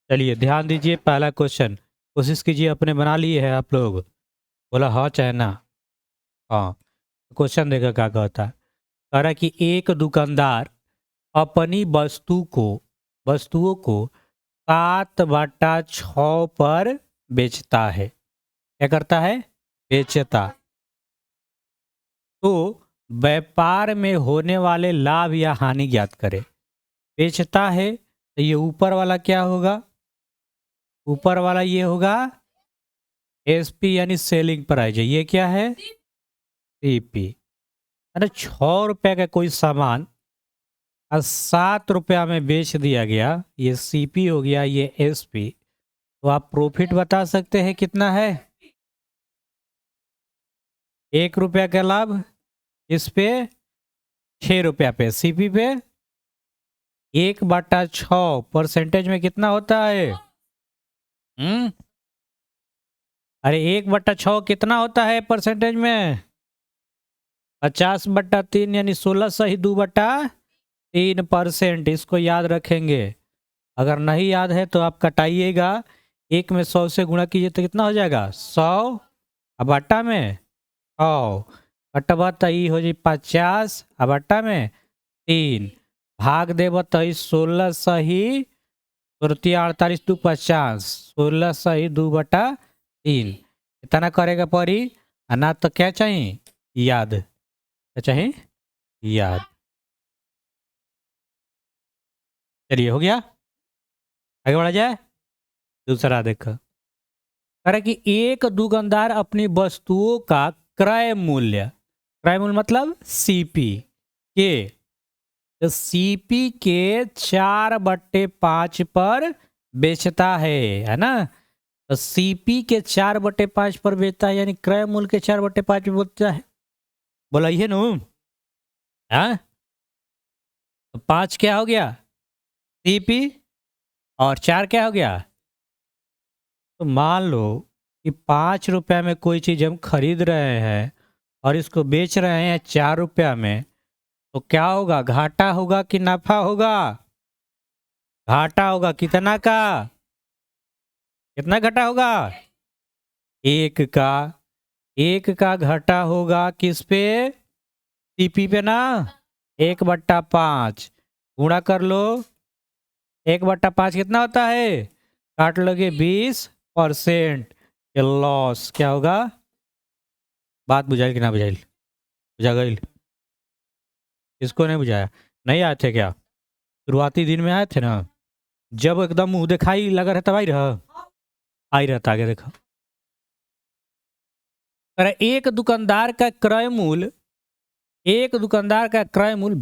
चलिए ध्यान दीजिए, पहला क्वेश्चन कोशिश कीजिए, अपने बना लिए हैं आप लोग? बोला हाँ चाहे ना। हाँ, क्वेश्चन देखा क्या कहता है। कह रहा है कि एक दुकानदार अपनी वस्तुओं को 7/6 पर बेचता है। क्या करता है? बेचता। तो व्यापार में होने वाले लाभ या हानि ज्ञात करे। बेचता है तो ये ऊपर वाला क्या होगा? ऊपर वाला ये होगा एसपी यानी सेलिंग प्राइस। ये क्या है? सीपी। अरे 6 रुपए का कोई सामान और 7 रुपया में बेच दिया गया, ये सीपी हो गया, ये एसपी। तो आप प्रॉफिट बता सकते हैं कितना है? 1 रुपया का लाभ इस पे, 6 रुपया पे सीपी पे। 1/6 परसेंटेज में कितना होता है? अरे 1/6 कितना होता है परसेंटेज में? 50/3 यानी 16 सही 2/3%। इसको याद रखेंगे। अगर नहीं याद है तो आप कटाइएगा। 1 में 100 से गुणा कीजिए तो कितना हो जाएगा? 100। अब आटा में 100 कटब तो ई हो जाए 50। अब आटा में 3 भाग देव तो 16 सही 48 2 50, 16 सही 2/3। इतना करेगा पड़ी। ना तो क्या चाहिए? याद। क्या चाहिए? याद। चलिए हो गया, आगे बढ़ा जाए। दूसरा देखो, कह रहा है कि एक दुकानदार अपनी वस्तुओं का क्रय मूल्य मतलब सीपी के, तो सीपी के 4/5 पर बेचता है ना? तो सीपी के 4/5 पर बेचता है यानी क्रय मूल्य के 4/5 पे बेचता है। बोला ये नु। हाँ, तो 5 क्या हो गया? सीपी। और 4 क्या हो गया? तो मान लो कि 5 रुपया में कोई चीज हम खरीद रहे हैं और इसको बेच रहे हैं 4 रुपया में, तो क्या होगा? घाटा होगा कि नफा होगा? घाटा होगा। कितना का? कितना घाटा होगा? 1 का। 1 का घाटा होगा किस पे? सीपी पे ना। 1/5 गुणा कर लो। 1/5 कितना होता है? काट लोगे 20%। ये लॉस क्या होगा? बात बुझाइल कि ना बुझाइल? बुझा गई? इसको नहीं बुझाया? नहीं आए थे क्या? शुरुआती दिन में आए थे ना, जब एकदम मुंह दिखाई लगा रहा तब आई रहता। आगे देखो, अरे एक दुकानदार का क्रय मूल्य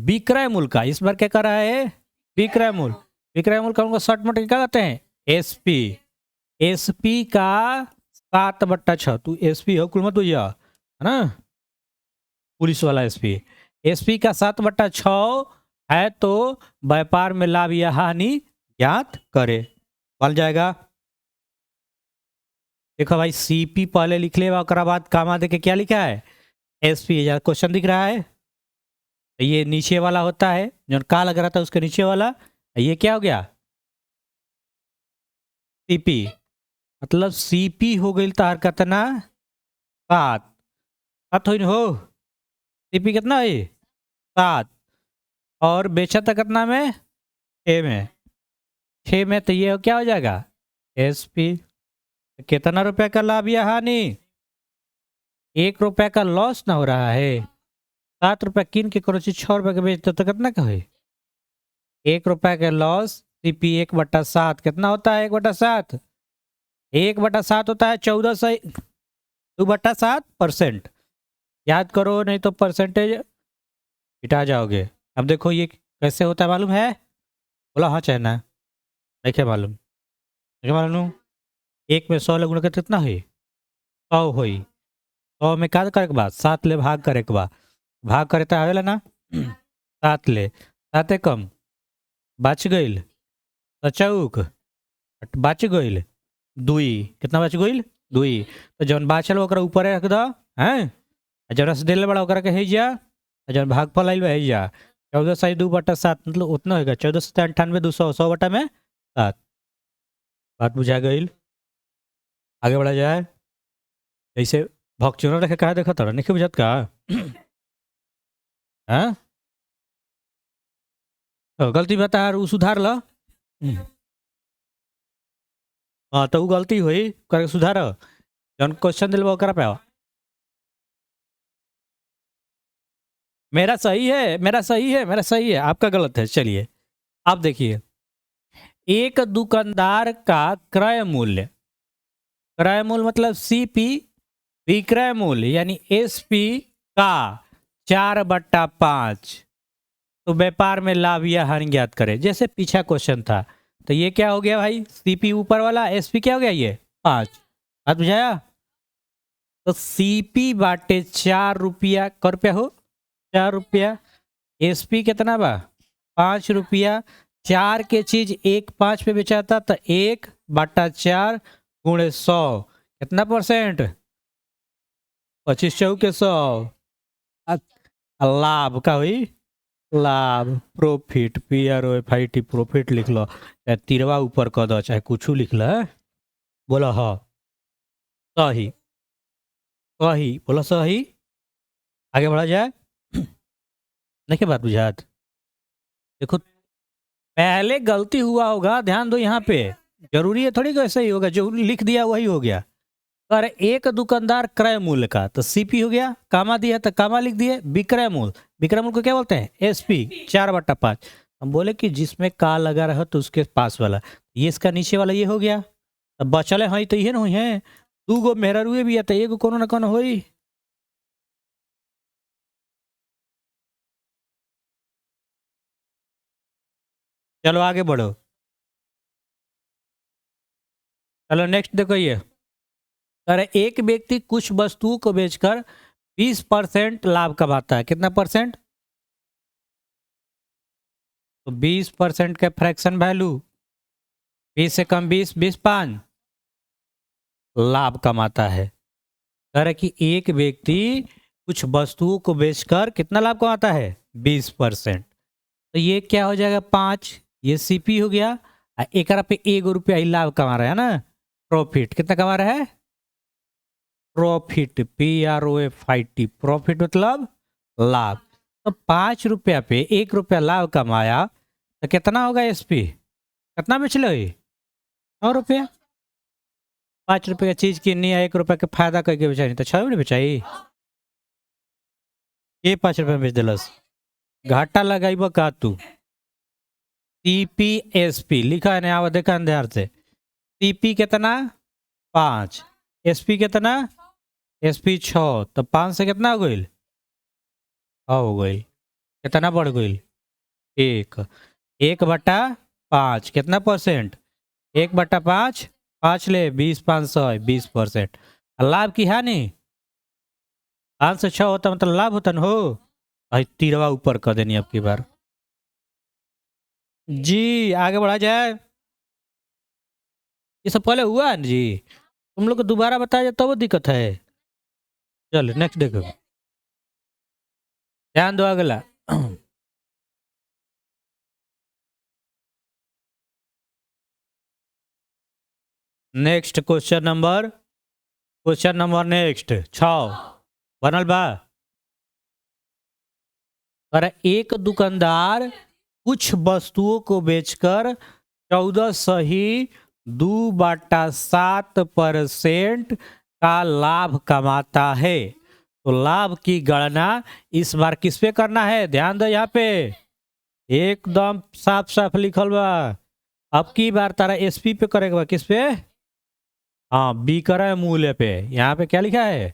विक्रय मूल्य का, इस बार क्या कर रहा है? विक्रय मूल्य। विक्रय मूल्य का उनको शॉर्ट में क्या कहते हैं? एसपी। एसपी का 7/6। तू एसपी हो, कुल मत बुझिया, है ना? पुलिस वाला एसपी। एसपी का 7/6 है तो व्यापार में लाभ या हानि ज्ञात करे। बन जाएगा। देखो भाई, सीपी पहले लिख ले, और बाद कामा दे के क्या लिखा है? एसपी। क्वेश्चन दिख रहा है? ये नीचे वाला होता है जो का लग रहा था, उसके नीचे वाला। ये क्या हो गया? सीपी। मतलब सीपी हो गई तार कितना? 7। 7 हो। सीपी कितना है? 7। और बेचा था कितना में? 6 में। 6 में तो ये क्या हो जाएगा? एसपी। कितना रुपए का लाभ या हानि? 1 रुपया का लॉस ना हो रहा है? 7 रुपया किन के करो 6 रुपए के बेचते तो कितना का है? 1 रुपया का लॉस। सीपी 1/7 कितना होता है? 1/7। 1/7 होता है 14 2/7%। याद करो, नहीं तो परसेंटेज मिटा जाओगे। अब देखो ये कैसे होता है मालूम है? बोला हाँ चाहे ना। देखिए मालूम, देखिए मालूम। 1 में 100 ले गुणा करके कितना है? 100 हुई। 100 में क्या करे के बाद? 7 ले भाग करे के बाद। भाग करे तो आवेला ना। 7 ले 7 कम बच गईल तो चौक बच गईल 2। कितना बच गईल? 2। तो जौन बाचल ओकरा ऊपर रख दो। हैं? जौन से दिल बड़ा ओकरा के है जा, जौन भागफल आइल है जा। 14 सही 2/7 मतलब उतना होगा 1498 200 100 बटा में 7। बात बुझा गई। आगे बढ़ा जाए। ऐसे भक्चुना रखे कहा देखा था नहीं बुझत का हाँ तो गलती बता यार उ सुधार ल। हाँ तो उ गलती हुई करके सुधार। जौन क्वेश्चन दिल ओकरा पे आओ। मेरा सही है मेरा सही है मेरा सही है आपका गलत है। चलिए आप देखिए एक दुकानदार का क्रय मूल्य मतलब सीपी विक्रय मूल्य यानी एसपी का 4/5 तो व्यापार में लाभ या हानि ज्ञात करे। जैसे पीछा क्वेश्चन था तो ये क्या हो गया भाई सीपी ऊपर वाला एसपी क्या हो गया ये 5। बात बुझाया। तो सीपी बाटे 4 रुपया क रुपया हो 4 रुपया एसपी कितना बा 5 रुपया। 4 के चीज 1 5 पे बेचाता तो 1/4 गुणे 100 कितना परसेंट 25 चौके 100। लाभ का हुई लाभ प्रॉफिट PROFIT प्रॉफिट लिख लो चाहे तिरवा ऊपर कर दो चाहे कुछ लिख लो। बोलो हाँ सही सही बोलो सही। आगे बढ़ा जाए। देखिए बात बुझात देखो पहले गलती हुआ होगा ध्यान दो यहाँ पे। जरूरी है थोड़ी ऐसा ही होगा जो लिख दिया वही हो गया। अरे एक दुकानदार क्रय मूल्य का तो सीपी हो गया कामा दिया तो कामा लिख दिए। विक्रय मूल्य को क्या बोलते हैं एसपी 4/5। हम बोले कि जिसमें का लगा रहा तो उसके पास वाला ये इसका नीचे वाला ये हो गया। अब बचले हई तो ये ना हुई है 2 गो मेहरुए भी है तो एगो कोनो ना कोनो होई। चलो आगे बढ़ो। चलो नेक्स्ट देखो ये। अरे एक व्यक्ति कुछ वस्तुओं को बेचकर 20% लाभ कमाता है। कितना परसेंट तो 20% का फ्रैक्शन वैल्यू 20 से कम 20 20 5 लाभ कमाता है। कह रहा है कि एक व्यक्ति कुछ वस्तुओं को बेचकर कितना लाभ कमाता है 20%। तो ये क्या हो जाएगा 5 ये सीपी हो गया। एक पे 1 रुपया ही लाभ कमा रहा है ना। प्रॉफिट कितना कमा रहा है प्रॉफिट PROFIT प्रॉफिट मतलब लाभ। तो 5 रुपया पे 1 रुपया लाभ कमाया तो कितना होगा एसपी कितना बेच लो 9 रुपया। 5 रुपये की चीज किनी है 1 रुपया के फायदा करके बेचाई तो 6 रुपये बेचाई ये 5 रुपये में बेच दिलस। घाटा लगाइब का तू CPSP लिखा है ना देखा ध्यान से। CP कितना 5 SP कितना SP 6 तो 5 से कितना हो गई हो गई कितना बढ़ गई 1 1/5 कितना परसेंट 1/5 5 ले 20 500 20%। लाभ की हानि 5 से 6 होता मतलब लाभ होता न हो। तिरवा ऊपर कर देनी अब की बार। जी आगे बढ़ा जाए। ये सब पहले हुआ है जी तुम लोग को दोबारा बताया जाए तो वो दिक्कत है। चलो नेक्स्ट देखो ध्यान दो अगला। नेक्स्ट क्वेश्चन नंबर नेक्स्ट 6 बनल बा। और एक दुकानदार कुछ वस्तुओं को बेचकर 14.2/7% का लाभ कमाता है। तो लाभ की गणना इस बार किस पे करना है ध्यान दो यहाँ पे एकदम साफ साफ लिखल बा। अब की बार तारा एसपी पे करेगा किस पे हाँ विक्रय मूल्य पे। यहाँ पे क्या लिखा है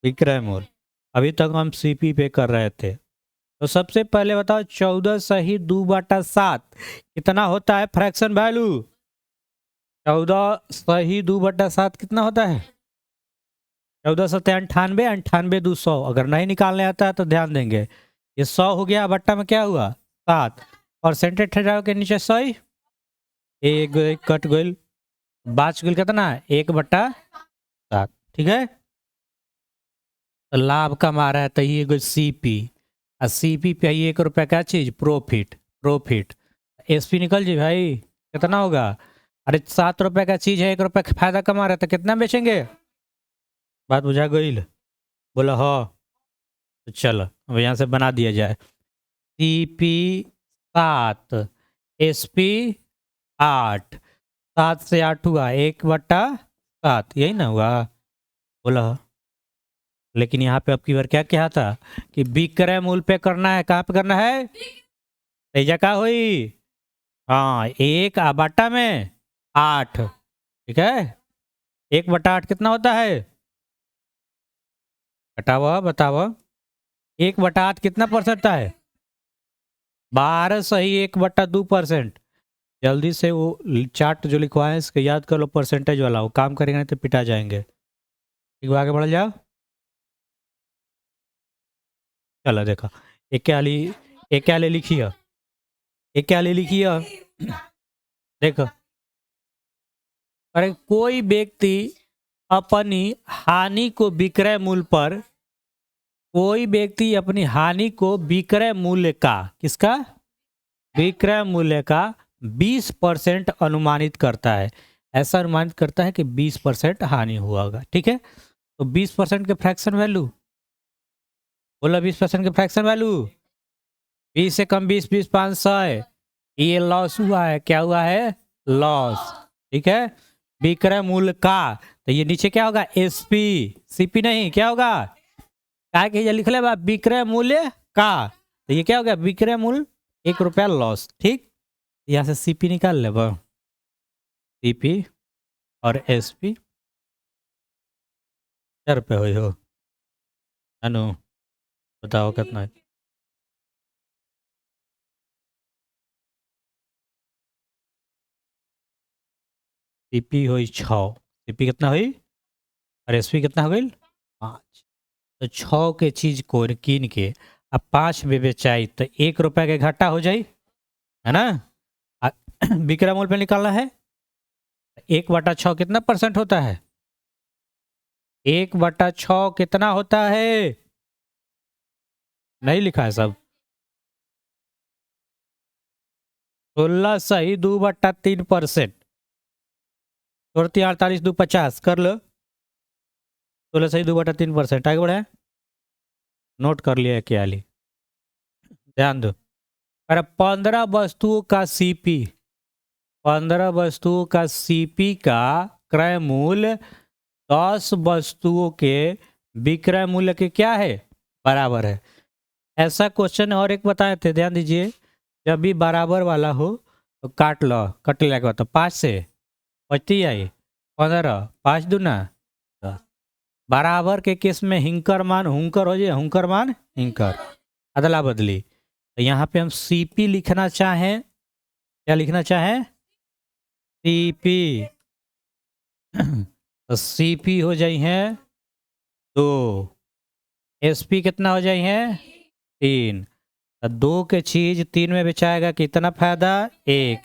विक्रय मूल्य। अभी तक हम सीपी पे कर रहे थे। तो सबसे पहले बताओ 14/2/7 कितना होता है फ्रैक्शन वैल्यू 14/2/7 कितना होता है 1498 98 200। अगर नहीं निकालने आता है तो ध्यान देंगे ये 100 हो गया बट्टा में क्या हुआ 7 परसेंटेज ठहराव के नीचे 100 एक कट गई बाच गई कितना 1/7 ठीक है। तो लाभ कमा रहा है तो ये सीपी और सीपी पे 1 रुपया क्या चीज प्रॉफिट एसपी निकल जी भाई कितना होगा अरे 7 रुपए का चीज है, 1 रुपए का फायदा कमा रहे तो कितना बेचेंगे? बात बुझा गई? बोला हाँ। तो चलो अब यहाँ से बना दिया जाए। CP 7, SP 8, 7 से 8 हुआ 1/7, यही ना हुआ? बोला हाँ। लेकिन यहाँ पे अब की बार क्या क्या था कि विक्रय मूल्य पे करना है। कहाँ पे करना है? तेजा का हुई? हाँ, 1/8, ठीक है। 1/8 कितना होता है? बताओ बताओ, 1/8 कितना परसेंट होता है? 12 सही, 1/2%। जल्दी से वो चार्ट जो लिखवाए हैं इसको याद कर लो, परसेंटेज वाला। वो काम करेंगे नहीं तो पिटा जाएंगे। ठीक है, आगे बढ़ जाओ। चलो देखो, एक क्या ली, एक क्या ले लिखी है, एक क्या ले लिखी है। देखो, अरे कोई व्यक्ति अपनी हानि को विक्रय मूल्य पर, कोई व्यक्ति अपनी हानि को विक्रय मूल्य का, किसका? विक्रय मूल्य का 20% अनुमानित करता है। ऐसा अनुमानित करता है कि 20% हानि हुआ होगा, ठीक है। तो 20% के फ्रैक्शन वैल्यू, बोला 20% के फ्रैक्शन वैल्यू, 20 से कम 20, 20 500 है। ये लॉस हुआ है, क्या हुआ है? लॉस, ठीक है। विक्रय मूल्य का, तो ये नीचे क्या होगा? SP, CP नहीं, क्या होगा? क्या कि ये लिख ले बा विक्रय मूल्य का, तो ये क्या हो गया? विक्रय मूल्य 1 रुपया लॉस, ठीक। यहाँ से CP निकाल ले बा, CP और SP। क्या रुपये हुई हो अनु? बताओ कितना है? CP हुई 6, CP कितना हुई और SP कितना हो गई? 5। तो 6 के चीज को कीन के अब 5 में बेचाई तो 1 रुपया के घाटा हो जाई, है ना। आ- विक्रय मूल्य पे निकालना है। 1/6 कितना परसेंट होता है? 1/6 कितना होता है? नहीं लिखा है सब? 16 सही 2/3%। 48 2 50 कर लो। 16 सही 2/3%। आगे बढ़े, नोट कर लिया क्या ली, ध्यान दो। अरे 15 वस्तुओं का CP, 15 वस्तुओं का CP का क्रय मूल्य 10 वस्तुओं के विक्रय मूल्य के क्या है? बराबर है। ऐसा क्वेश्चन और एक बताए थे, ध्यान दीजिए। जब भी बराबर वाला हो तो काट लो, कट लगा तो 5 से बचती आई 15, 5 दूना 10। बराबर के केस में हिंकर मान हुंकर हो जाए, हुंकर मान हिंकर, अदला बदली। तो यहाँ पे हम CP लिखना चाहें, क्या लिखना चाहें? CP। तो CP हो जाई है 2, SP कितना हो जाई है? 3। तो 2 के चीज 3 में बेचाएगा, कितना फायदा? 1,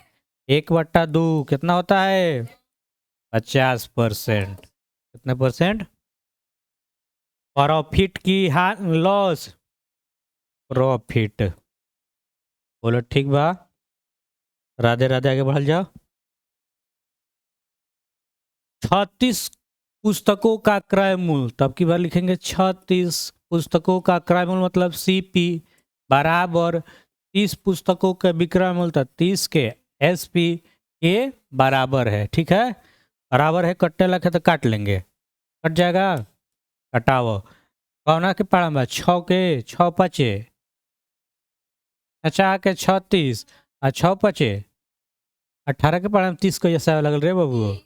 1/2 कितना होता है? 50%। कितना परसेंट? प्रॉफिट की लॉस, प्रॉफिट। बोलो ठीक बा, राधे राधे, आगे बढ़ जाओ। 36 पुस्तकों का क्रय मूल्य, तब की बार लिखेंगे 36 पुस्तकों का क्रय मूल्य मतलब CP बराबर 30 पुस्तकों के विक्रय मूल्य था 30 के SP के बराबर है, ठीक है। बराबर है, कट्टे लगे तो काट लेंगे, कट जाएगा। कटाओ, कौना के पाड़ा में 6 के 6 पचे, 50 के 36 और 6 पचे 18 के पाड़ा में 30 को जैसा लगल रे बाबू।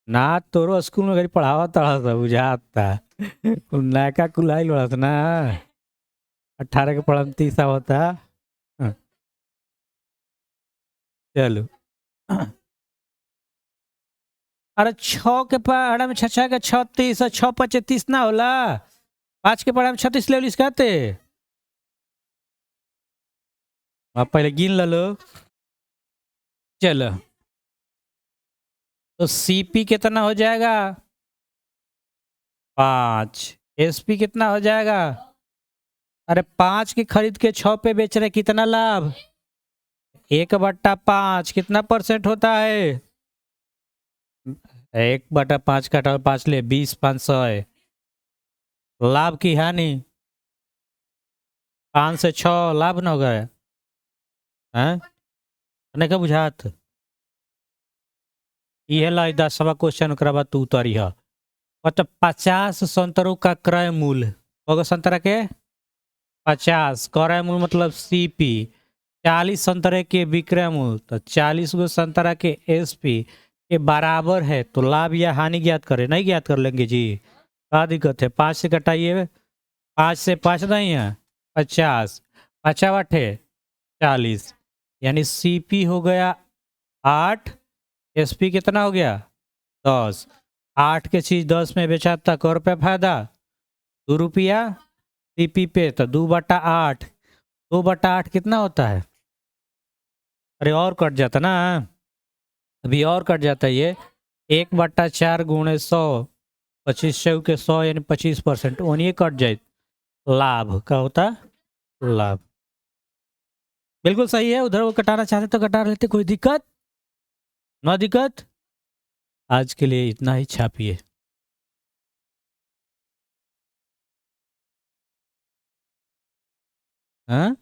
ना तोरो स्कूल में गई पढ़ावा तड़ा सा बुझाता, नयका कुलाई लड़त ना। 18 के पढ़ा में 30 होता। हाँ, चलो। अरे 6 के पढ़ा में 6 के 36 और 6 पचे 30 ना होला। 5 के पढ़ा में 36 ले कहते। आप पहले गिन लो। चलो, तो CP कितना हो जाएगा? 5। SP कितना हो जाएगा? अरे 5 की खरीद के 6 पे बेच रहे, कितना लाभ? 1/5, कितना परसेंट होता है? 1/5 काटा 5 ले 20 500 है। लाभ की हानि 5 से 6 लाभ न हो गए हैं। तने का बुझात ये ला 10वां क्वेश्चन ओकरा बाद तू उतरी है। मतलब 50 संतरों का क्रय मूल्य होगा संतरा के 50 क्रय मूल्य मतलब सीपी 40 संतरे के विक्रय मूल्य तो 40 गो संतरा के एसपी के बराबर है तो लाभ या हानि ज्ञात करें। नहीं ज्ञात कर लेंगे जी क्या दिक्कत है। 5 से घटाइए 5 से 5 नहीं है 50 50 है 40 यानी सीपी हो गया 8 एसपी कितना हो गया 10। 8 के चीज 10 में बेचा था क रुपया फायदा 2 रुपया सीपी पे तो 2/8 2/8 कितना होता है। अरे और कट जाता ना अभी और कट जाता है ये 1/4 गुणे 100 25 के 100 यानी 25% उन्हीं कट जाए लाभ का होता लाभ। बिल्कुल सही है। उधर वो कटाना चाहते तो कटा लेते कोई दिक्कत ना दिक्कत। आज के लिए इतना ही छापिए। हाँ